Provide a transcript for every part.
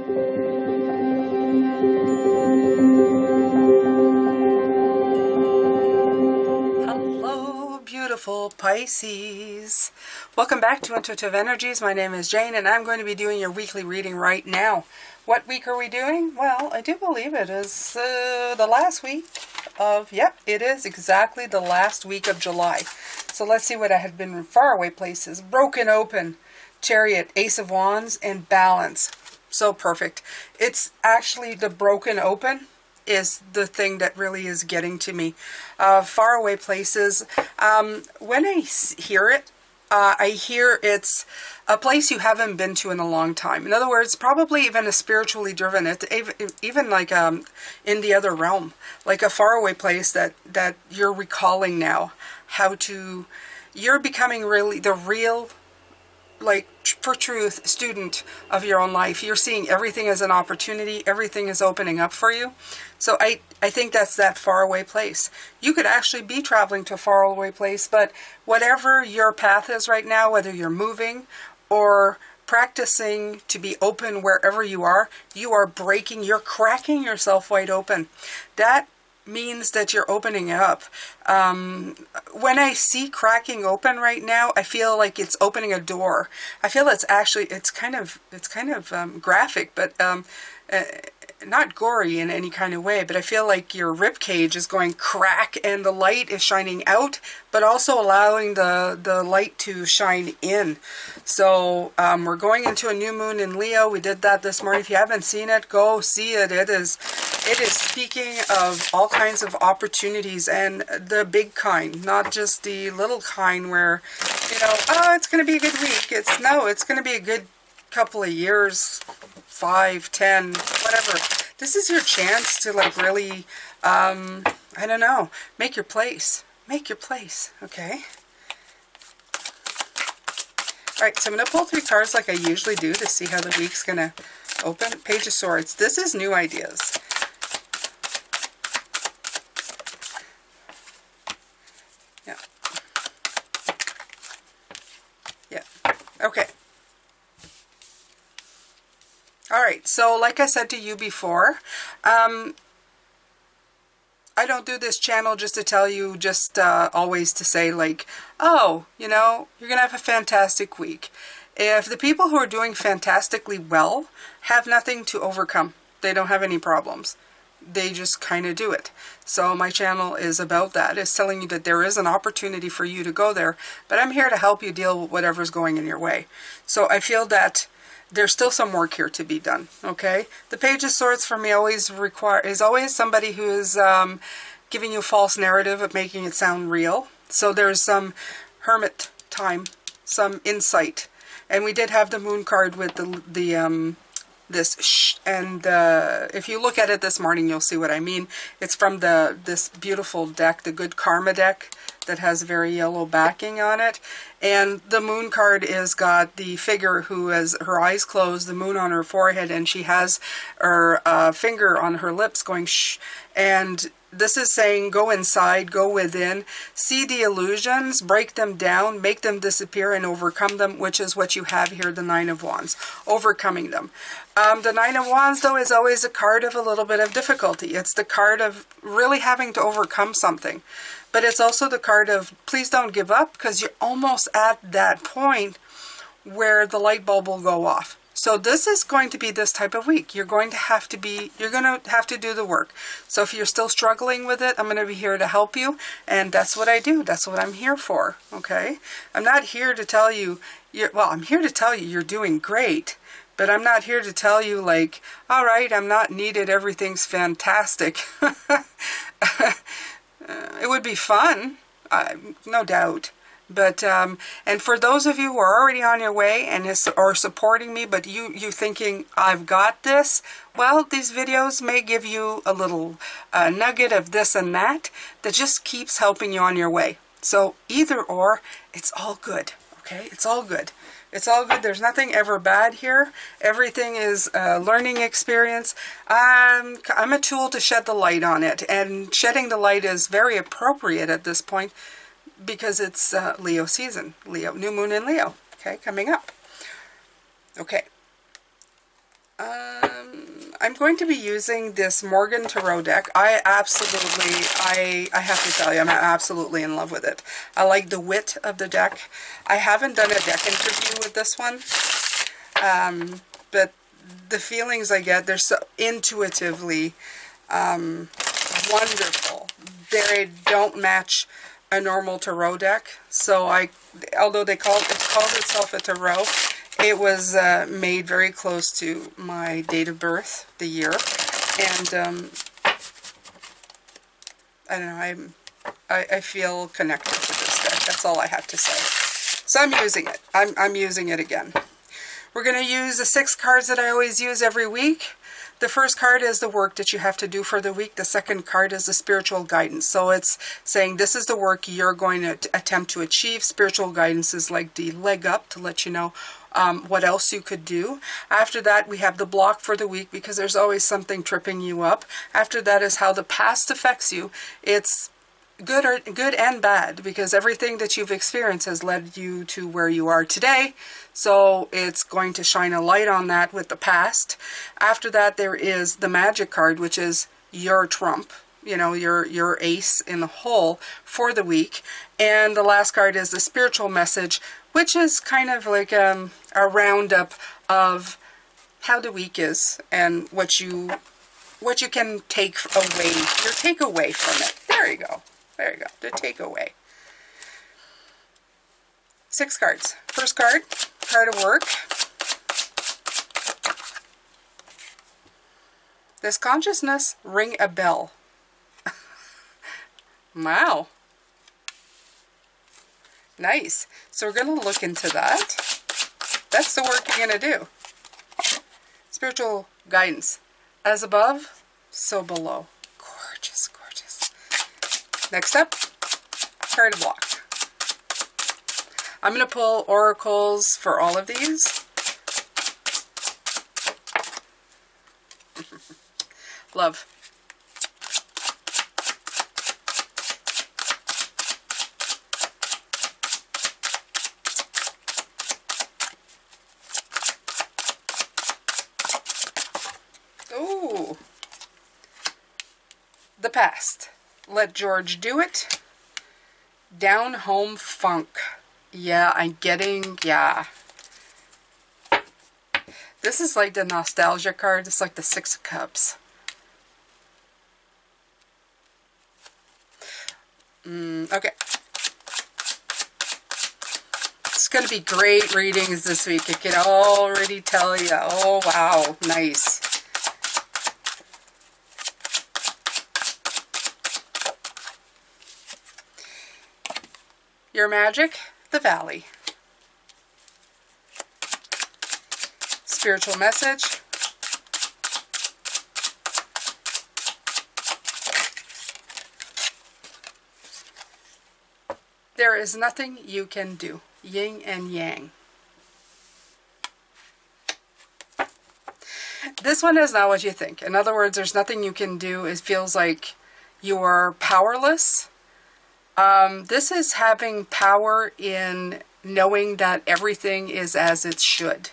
Hello, beautiful Pisces. Welcome back to Intuitive Energies. My name is Jane, and I'm going to be doing your weekly reading right now. What week are we doing? Well, I do believe it is the last week of, yep, it is exactly the last week of July. So let's see what I had been in faraway places. Broken Open, Chariot, Ace of Wands, and Balance. So perfect. It's actually the Broken Open is the thing that really is getting to me. Faraway places. When I hear it, I hear it's a place you haven't been to in a long time. In other words, probably even a spiritually driven, even like in the other realm, like a faraway place that you're recalling now. You're becoming really the real, like, for truth, student of your own life. You're seeing everything as an opportunity. Everything is opening up for you. So I think that's that faraway place. You could actually be traveling to a faraway place, but whatever your path is right now, whether you're moving or practicing to be open wherever you are breaking, you're cracking yourself wide open. That means that you're opening up. When I see cracking open right now, I feel like it's opening a door. I feel it's kind of graphic, but not gory in any kind of way, but I feel like your rib cage is going crack and the light is shining out, but also allowing the light to shine in. So we're going into a new moon in Leo. We did that this morning. If you haven't seen it, go see it. It is speaking of all kinds of opportunities, and the big kind, not just the little kind where, oh, it's going to be a good week. It's going to be a good couple of years, 5, 10, whatever. This is your chance to, like, really, I don't know, make your place. Make your place, okay? All right, so I'm going to pull 3 cards like I usually do to see how the week's going to open. Page of Swords. This is new ideas. Yeah. Yeah. Okay. All right, so like I said to you before, I don't do this channel just to tell you, always to say, like, oh, you're going to have a fantastic week. If the people who are doing fantastically well have nothing to overcome, they don't have any problems. They just kind of do it. So my channel is about that. It's telling you that there is an opportunity for you to go there, but I'm here to help you deal with whatever's going in your way. So I feel that there's still some work here to be done, okay? The Page of Swords for me is always somebody who is giving you a false narrative of making it sound real. So there's some hermit time, some insight. And we did have the moon card with this shh, and if you look at it this morning, you'll see what I mean. It's from this beautiful deck, the Good Karma deck, that has very yellow backing on it. And the moon card is got the figure who has her eyes closed, the moon on her forehead, and she has her finger on her lips going shh. And this is saying, go inside, go within, see the illusions, break them down, make them disappear, and overcome them, which is what you have here, the Nine of Wands, overcoming them. The Nine of Wands, though, is always a card of a little bit of difficulty. It's the card of really having to overcome something. But it's also the card of please don't give up, because you're almost at that point where the light bulb will go off. So this is going to be this type of week. You're going to have to do the work. So if you're still struggling with it, I'm going to be here to help you. And that's what I do. That's what I'm here for. Okay? I'm not here to tell you, I'm here to tell you you're doing great. But I'm not here to tell you, like, all right, I'm not needed, everything's fantastic. It would be fun, no doubt. But, and for those of you who are already on your way and are supporting me, but you thinking, I've got this, well, these videos may give you a little nugget of this and that just keeps helping you on your way. So either or, it's all good, okay? It's all good. It's all good. There's nothing ever bad here. Everything is a learning experience. I'm a tool to shed the light on it, and shedding the light is very appropriate at this point because it's Leo season. Leo, new moon in Leo, okay, coming up. Okay. I'm going to be using this Morgan Tarot deck. I absolutely, I have to tell you, I'm absolutely in love with it. I like the width of the deck. I haven't done a deck interview with this one, but the feelings I get, they're so intuitively wonderful. They don't match a normal tarot deck. So although it calls itself a tarot, it was made very close to my date of birth, the year, and I don't know. I feel connected to this deck. That's all I have to say. So I'm using it. I'm using it again. We're going to use the 6 cards that I always use every week. The first card is the work that you have to do for the week. The second card is the spiritual guidance. So it's saying this is the work you're going to attempt to achieve. Spiritual guidance is like the leg up to let you know what else you could do. After that, we have the block for the week because there's always something tripping you up. After that is how the past affects you. It's good and bad, because everything that you've experienced has led you to where you are today. So it's going to shine a light on that with the past. After that, there is the magic card, which is your trump, you know, your ace in the hole for the week. And the last card is the spiritual message, which is kind of like a roundup of how the week is and what you can take away, your takeaway from it. There you go. There you go. The takeaway. 6 cards. First card, card of work. Does consciousness ring a bell? Wow. Nice. So we're going to look into that. That's the work you're going to do. Spiritual guidance. As above, so below. Gorgeous, gorgeous. Next up, card block. I'm going to pull oracles for all of these. Love. Ooh. The past. Let George do it. Down home funk. Yeah, I'm getting, yeah. This is like the nostalgia card. It's like the 6 of Cups. Okay. It's going to be great readings this week. I can already tell you. Oh, wow. Nice. Your magic, the valley. Spiritual message. There is nothing you can do. Yin and yang. This one is not what you think. In other words, there's nothing you can do. It feels like you are powerless. This is having power in knowing that everything is as it should.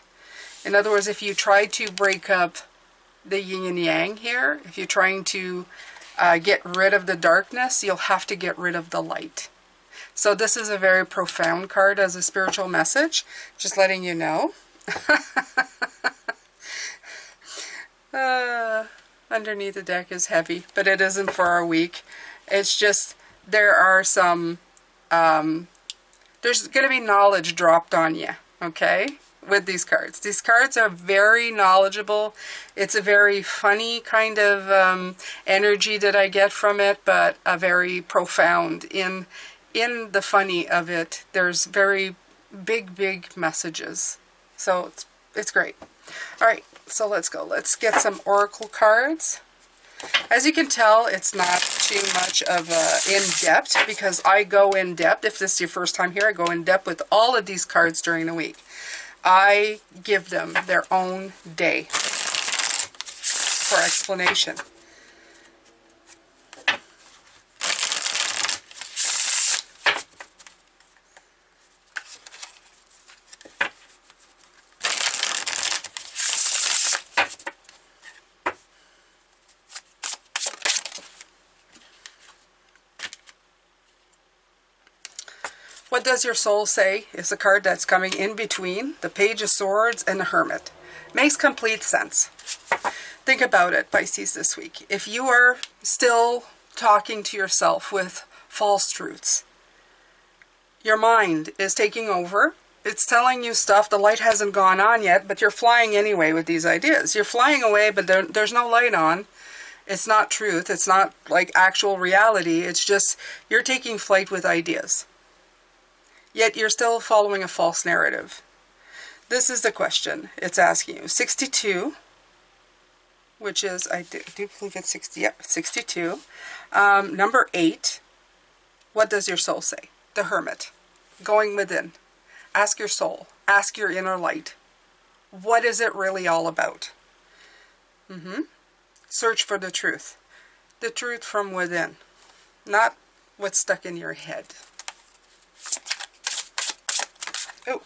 In other words, if you try to break up the yin and yang here, if you're trying to get rid of the darkness, you'll have to get rid of the light. So this is a very profound card as a spiritual message, just letting you know. Underneath the deck is heavy, but it isn't for our week. It's just, there are some, there's going to be knowledge dropped on you, okay, with these cards. These cards are very knowledgeable. It's a very funny kind of energy that I get from it, but a very profound. In the funny of it, there's very big messages. So it's great. All right, so let's go. Let's get some oracle cards. As you can tell, it's not too much of in-depth, because I go in-depth. If this is your first time here, I go in-depth with all of these cards during the week. I give them their own day for explanation. What does your soul say is the card that's coming in between the Page of Swords and the Hermit. Makes complete sense. Think about it, Pisces, this week. If you are still talking to yourself with false truths, your mind is taking over. It's telling you stuff. The light hasn't gone on yet, but you're flying anyway with these ideas. You're flying away, but there's no light on. It's not truth. It's not like actual reality. It's just you're taking flight with ideas. Yet you're still following a false narrative. This is the question it's asking you. 62, which is, I do believe it's 60, yep, 62. Number 8, what does your soul say? The Hermit. Going within. Ask your soul. Ask your inner light. What is it really all about? Search for the truth. The truth from within. Not what's stuck in your head. Oh.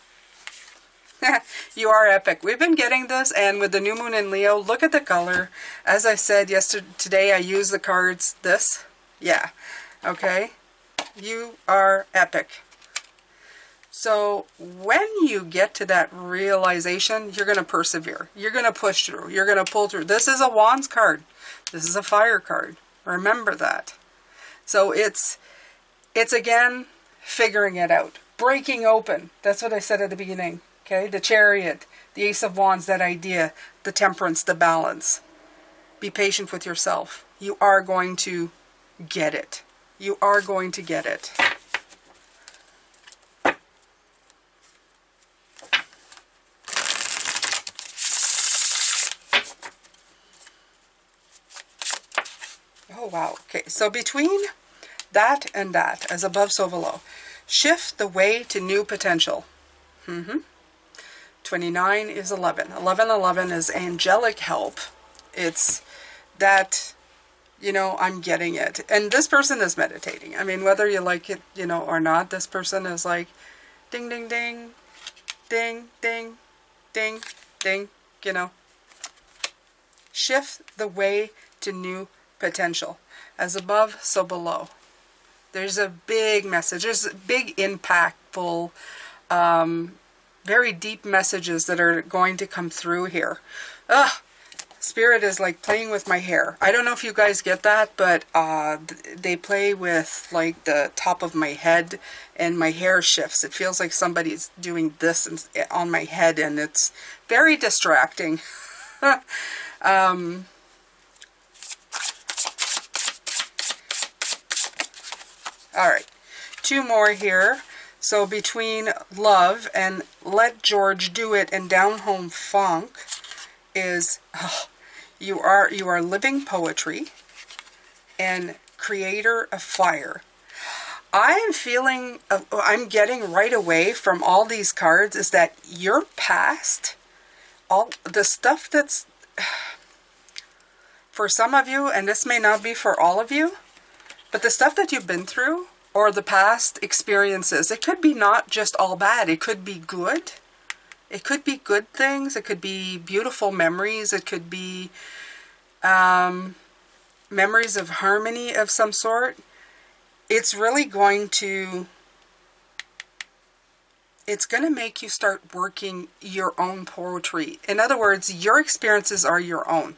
You are epic. We've been getting this, and with the new moon in Leo, look at the color. As I said today, I used the cards. This. Yeah. Okay. You are epic. So when you get to that realization, you're going to persevere. You're going to push through. You're going to pull through. This is a Wands card. This is a fire card. Remember that. So it's again, figuring it out. Breaking open. That's what I said at the beginning. Okay? The Chariot, the Ace of Wands, that idea, the Temperance, the balance. Be patient with yourself. You are going to get it. You are going to get it. Oh, wow. Okay, so between that and that, as above, so below, shift the way to new potential. 29 is 11. 11 is angelic help. It's that, you know, I'm getting it. And this person is meditating. I mean, whether you like it, you know, or not, this person is like, ding, ding, ding, ding, ding, ding, ding, you know. Shift the way to new potential. As above, so below. There's a big message. There's big, impactful, very deep messages that are going to come through here. Spirit is like playing with my hair. I don't know if you guys get that, but they play with like the top of my head and my hair shifts. It feels like somebody's doing this on my head, and it's very distracting. All right, 2 more here. So between love and let George do it and down home funk is you are living poetry and creator of fire. I am feeling, I'm getting right away from all these cards is that your past, all the stuff that's for some of you, and this may not be for all of you, but the stuff that you've been through or the past experiences, it could be not just all bad. It could be good. It could be good things. It could be beautiful memories. It could be memories of harmony of some sort. It's really going to, it's going to make you start working your own poetry. In other words, your experiences are your own.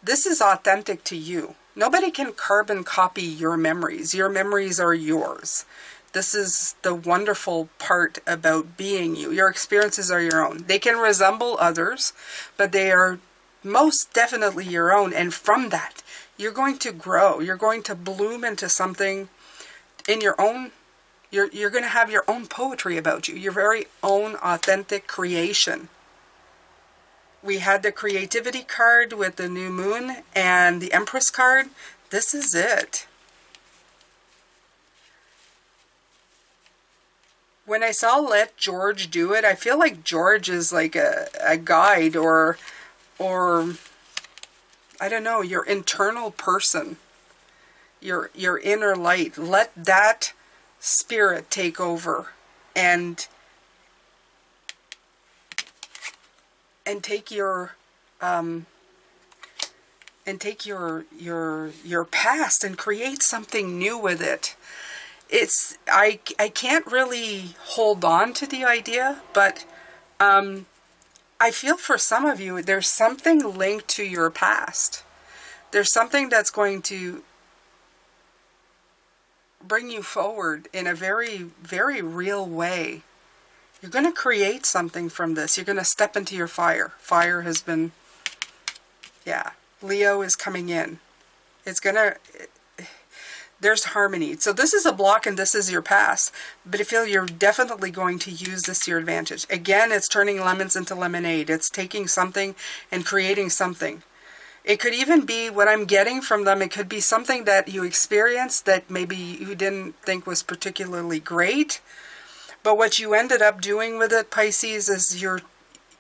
This is authentic to you. Nobody can carbon copy your memories. Your memories are yours. This is the wonderful part about being you. Your experiences are your own. They can resemble others, but they are most definitely your own. And from that, you're going to grow. You're going to bloom into something in your own. You're going to have your own poetry about you. Your very own authentic creation. We had the creativity card with the new moon and the Empress card. This is it. When I saw let George do it, I feel like George is like a guide or I don't know, your internal person, your inner light. Let that spirit take over and take your past and create something new with it. I can't really hold on to the idea, but I feel for some of you, there's something linked to your past. There's something that's going to bring you forward in a very, very real way. You're going to create something from this. You're going to step into your fire. Fire has been, yeah, Leo is coming in. It's going to, there's harmony. So this is a block and this is your past. But I feel you're definitely going to use this to your advantage. Again, it's turning lemons into lemonade. It's taking something and creating something. It could even be what I'm getting from them. It could be something that you experienced that maybe you didn't think was particularly great. But what you ended up doing with it, Pisces, is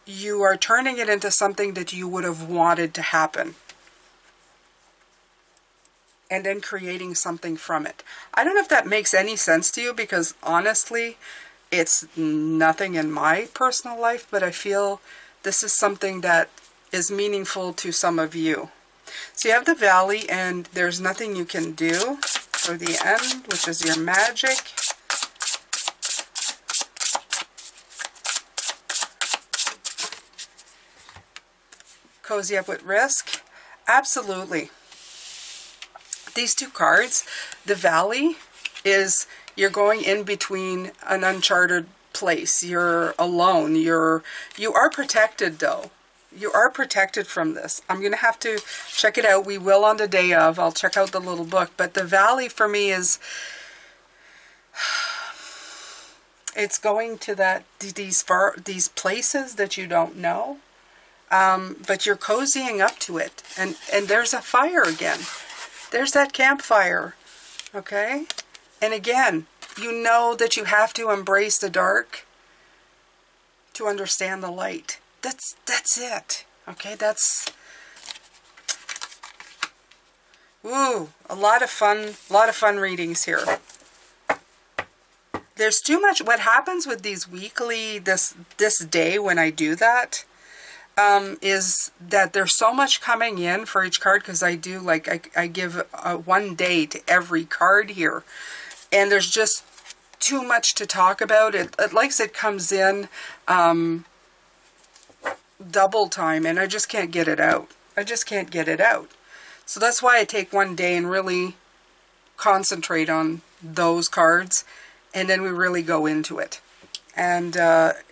you are turning it into something that you would have wanted to happen. And then creating something from it. I don't know if that makes any sense to you, because honestly, it's nothing in my personal life, but I feel this is something that is meaningful to some of you. So you have the Valley, and there's nothing you can do. For the End, which is your magic. Cozy up with risk. Absolutely. These two cards, the Valley is you're going in between an uncharted place. You're alone. You are protected though. You are protected from this. I'm going to have to check it out. We will on the day of. I'll check out the little book. But the Valley for me is, it's going to these places that you don't know. But you're cozying up to it. And there's a fire again. There's that campfire. Okay? And again, you know that you have to embrace the dark to understand the light. That's it. Okay? That's... Ooh, a lot of fun readings here. There's too much. What happens with these weekly, this day when I do that, is that there's so much coming in for each card, because I do, like, I give one day to every card here. And there's just too much to talk about. It likes it comes in double time, and I just can't get it out. I just can't get it out. So that's why I take one day and really concentrate on those cards, and then we really go into it. And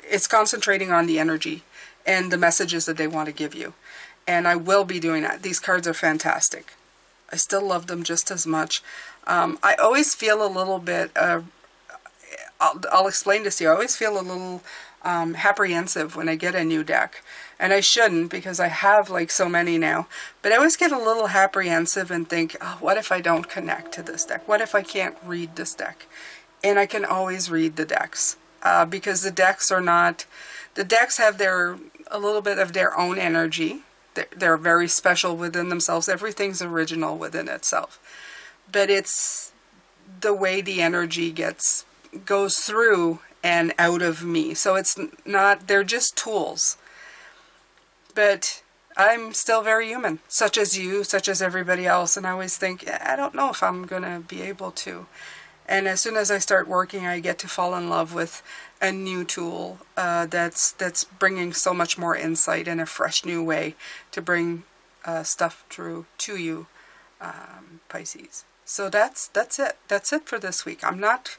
it's concentrating on the energy and the messages that they want to give you. And I will be doing that. These cards are fantastic. I still love them just as much. I always feel a little bit, I'll explain this to you. I always feel a little apprehensive when I get a new deck. And I shouldn't, because I have like so many now. But I always get a little apprehensive and think, oh, what if I don't connect to this deck? What if I can't read this deck? And I can always read the decks. Because the decks are not... The decks have a little bit of their own energy. They're very special within themselves. Everything's original within itself. But it's the way the energy goes through and out of me. So it's not, they're just tools. But I'm still very human, such as you, such as everybody else. And I always think, I don't know if I'm going to be able to. And as soon as I start working, I get to fall in love with a new tool that's bringing so much more insight in a fresh new way to bring stuff through to you, Pisces. So that's it. That's it for this week. I'm not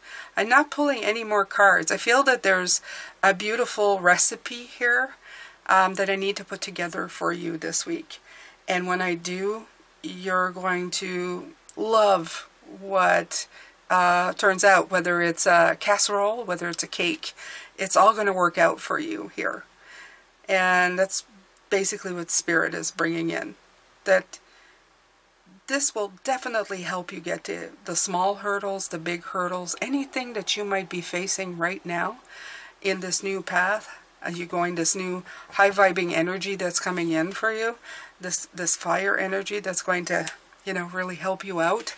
pulling any more cards. I feel that there's a beautiful recipe here that I need to put together for you this week. And when I do, you're going to love what turns out, whether it's a casserole, whether it's a cake. It's all going to work out for you here. And that's basically what Spirit is bringing in. That this will definitely help you get to the small hurdles, the big hurdles, anything that you might be facing right now in this new path. You're going this new high-vibing energy that's coming in for you, this fire energy that's going to, really help you out.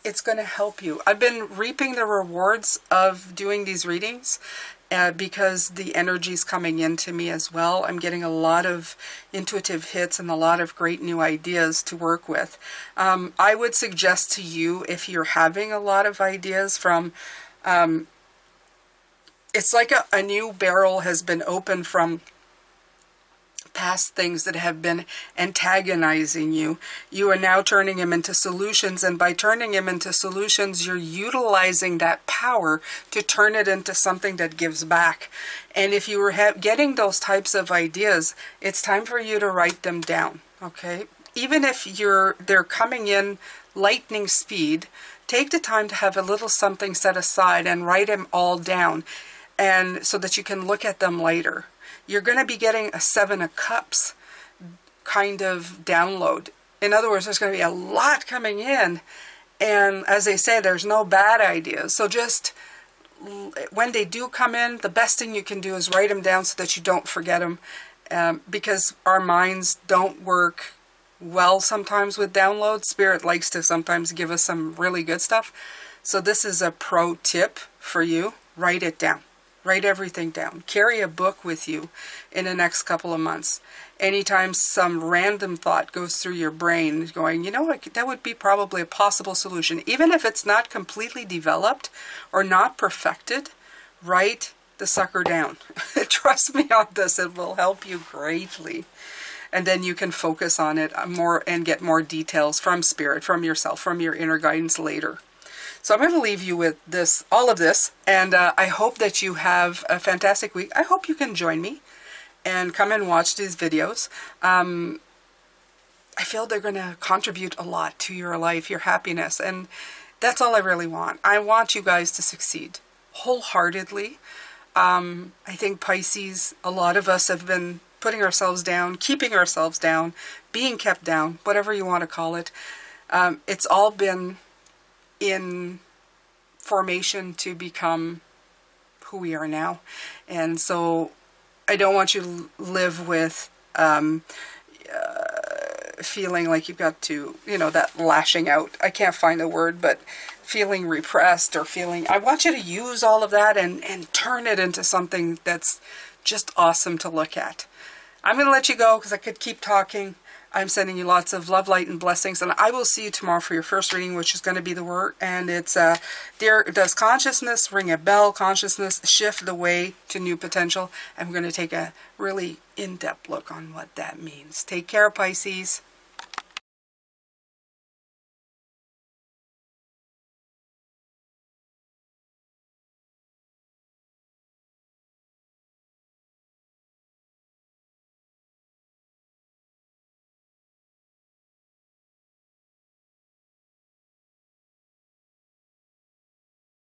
It's going to help you. I've been reaping the rewards of doing these readings, because the energy is coming into me as well. I'm getting a lot of intuitive hits and a lot of great new ideas to work with. I would suggest to you, if you're having a lot of ideas from, it's like a new barrel has been opened from past things that have been antagonizing you. You are now turning them into solutions, and by turning them into solutions, you're utilizing that power to turn it into something that gives back. And if you were getting those types of ideas, it's time for you to write them down, okay? Even if they're coming in lightning speed, take the time to have a little something set aside and write them all down, and so that you can look at them later. You're going to be getting a 7 of Cups kind of download. In other words, there's going to be a lot coming in. And as they say, there's no bad ideas. So just when they do come in, the best thing you can do is write them down so that you don't forget them. Because our minds don't work well sometimes with downloads. Spirit likes to sometimes give us some really good stuff. So this is a pro tip for you. Write it down. Write everything down. Carry a book with you in the next couple of months. Anytime some random thought goes through your brain going, you know, that would be probably a possible solution. Even if it's not completely developed or not perfected, write the sucker down. Trust me on this, it will help you greatly. And then you can focus on it more and get more details from Spirit, from yourself, from your inner guidance later. So I'm going to leave you with this, all of this, and I hope that you have a fantastic week. I hope you can join me and come and watch these videos. I feel they're going to contribute a lot to your life, your happiness, and that's all I really want. I want you guys to succeed wholeheartedly. I think Pisces, a lot of us have been putting ourselves down, keeping ourselves down, being kept down, whatever you want to call it. It's all been in formation to become who we are now. And so I don't want you to live with feeling like you've got to, you know, that lashing out. I can't find the word, but feeling repressed or feeling... I want you to use all of that and turn it into something that's just awesome to look at. I'm going to let you go because I could keep talking. I'm sending you lots of love, light, and blessings, and I will see you tomorrow for your first reading, which is going to be the word, and it's, does consciousness ring a bell? Consciousness shift the way to new potential? I'm going to take a really in-depth look on what that means. Take care, Pisces.